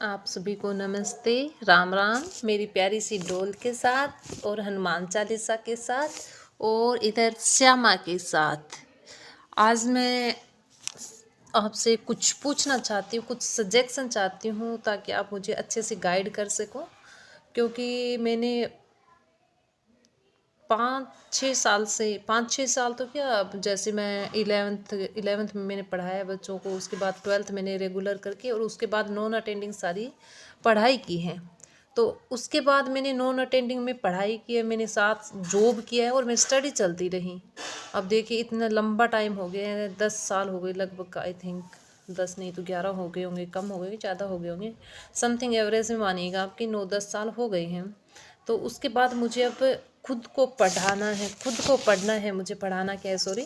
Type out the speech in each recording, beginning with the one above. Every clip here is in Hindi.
आप सभी को नमस्ते, राम राम। मेरी प्यारी सी डोल के साथ और हनुमान चालीसा के साथ और इधर श्यामा के साथ आज मैं आपसे कुछ पूछना चाहती हूँ, कुछ सजेशन चाहती हूँ ताकि आप मुझे अच्छे से गाइड कर सको। क्योंकि मैंने 5-6 साल तो क्या, अब जैसे मैं इलेवेंथ में मैंने पढ़ाया बच्चों को, उसके बाद 12th मैंने रेगुलर करके और उसके बाद नॉन अटेंडिंग सारी पढ़ाई की है। तो उसके बाद मैंने नॉन अटेंडिंग में पढ़ाई की है, मैंने साथ जॉब किया है और मेरी स्टडी चलती रही। अब देखिए इतना लंबा टाइम हो गया है, 10 साल हो गए लगभग, आई थिंक 10 नहीं तो 11 हो गए होंगे, कम हो गए ज़्यादा हो गए होंगे, समथिंग एवरेज में मानिएगा आपकी 9-10 साल हो गए हैं। तो उसके बाद मुझे अब खुद को पढ़ाना है, खुद को पढ़ना है, मुझे पढ़ाना क्या है, सॉरी,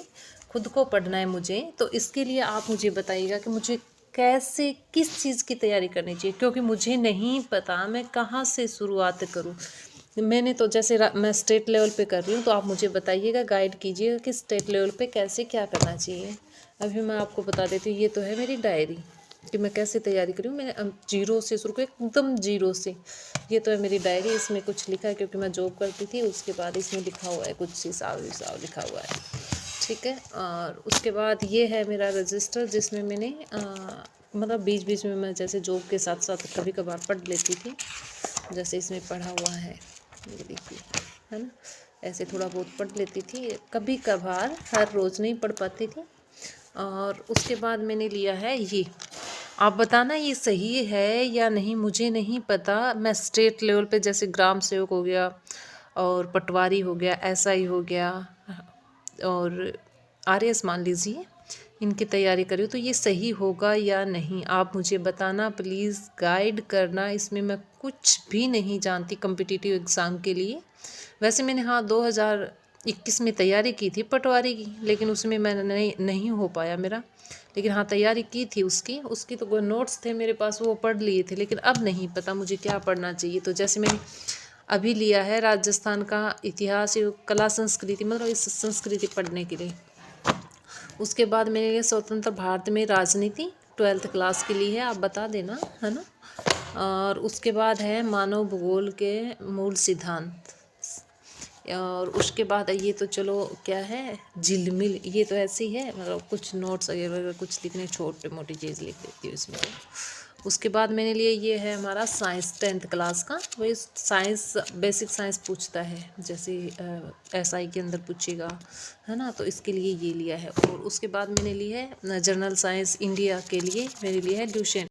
खुद को पढ़ना है मुझे। तो इसके लिए आप मुझे बताइएगा कि मुझे कैसे, किस चीज़ की तैयारी करनी चाहिए, क्योंकि मुझे नहीं पता मैं कहाँ से शुरुआत करूँ। मैंने तो जैसे मैं स्टेट लेवल पे कर रही हूँ, तो आप मुझे बताइएगा, गाइड कीजिएगा कि स्टेट लेवल पे कैसे क्या करना चाहिए। अभी मैं आपको बता देती हूँ, ये तो है मेरी डायरी कि मैं कैसे तैयारी करूँ। मैंने जीरो से शुरू किया, एकदम जीरो से। ये तो है मेरी डायरी, इसमें कुछ लिखा है क्योंकि मैं जॉब करती थी। उसके बाद इसमें लिखा हुआ है कुछ हिसाब हिसाब लिखा हुआ है, ठीक है। और उसके बाद ये है मेरा रजिस्टर, जिसमें मैंने मतलब बीच बीच में मैं जैसे जॉब के साथ साथ कभी कभार पढ़ लेती थी। जैसे इसमें पढ़ा हुआ है, ये देखिए, है ना, ऐसे थोड़ा बहुत पढ़ लेती थी कभी कभार, हर रोज़ नहीं पढ़ पाती थी। और उसके बाद मैंने लिया है ये, आप बताना ये सही है या नहीं, मुझे नहीं पता। मैं स्टेट लेवल पे जैसे ग्राम सेवक हो गया और पटवारी हो गया, एसआई हो गया और आरएएस मान लीजिए, इनकी तैयारी करी, तो ये सही होगा या नहीं, आप मुझे बताना प्लीज़, गाइड करना। इसमें मैं कुछ भी नहीं जानती कॉम्पिटिटिव एग्ज़ाम के लिए। वैसे मैंने 2021 में तैयारी की थी पटवारी की, लेकिन उसमें मैंने नहीं हो पाया मेरा। लेकिन हाँ, तैयारी की थी उसकी तो नोट्स थे मेरे पास, वो पढ़ लिए थे। लेकिन अब नहीं पता मुझे क्या पढ़ना चाहिए। तो जैसे मैंने अभी लिया है राजस्थान का इतिहास, कला संस्कृति, मतलब इस संस्कृति पढ़ने के लिए। उसके बाद मैंने लिया स्वतंत्र भारत में राजनीति, 12th क्लास के लिए है, आप बता देना, है ना। और उसके बाद है मानव भूगोल के मूल सिद्धांत। और उसके बाद ये तो चलो क्या है, झिलमिल, ये तो ऐसे ही है, मतलब कुछ नोट्स वगैरह कुछ लिखने, छोटे मोटी चीज़ लिख देती हूँ इसमें। उसके बाद मैंने लिए ये है हमारा साइंस 10th क्लास का, वही साइंस, बेसिक साइंस पूछता है, जैसे एसआई के अंदर पूछेगा, है ना। तो इसके लिए ये लिया है। और उसके बाद मैंने ली है जनरल साइंस इंडिया के लिए, मैंने लिया है ड्यूशन।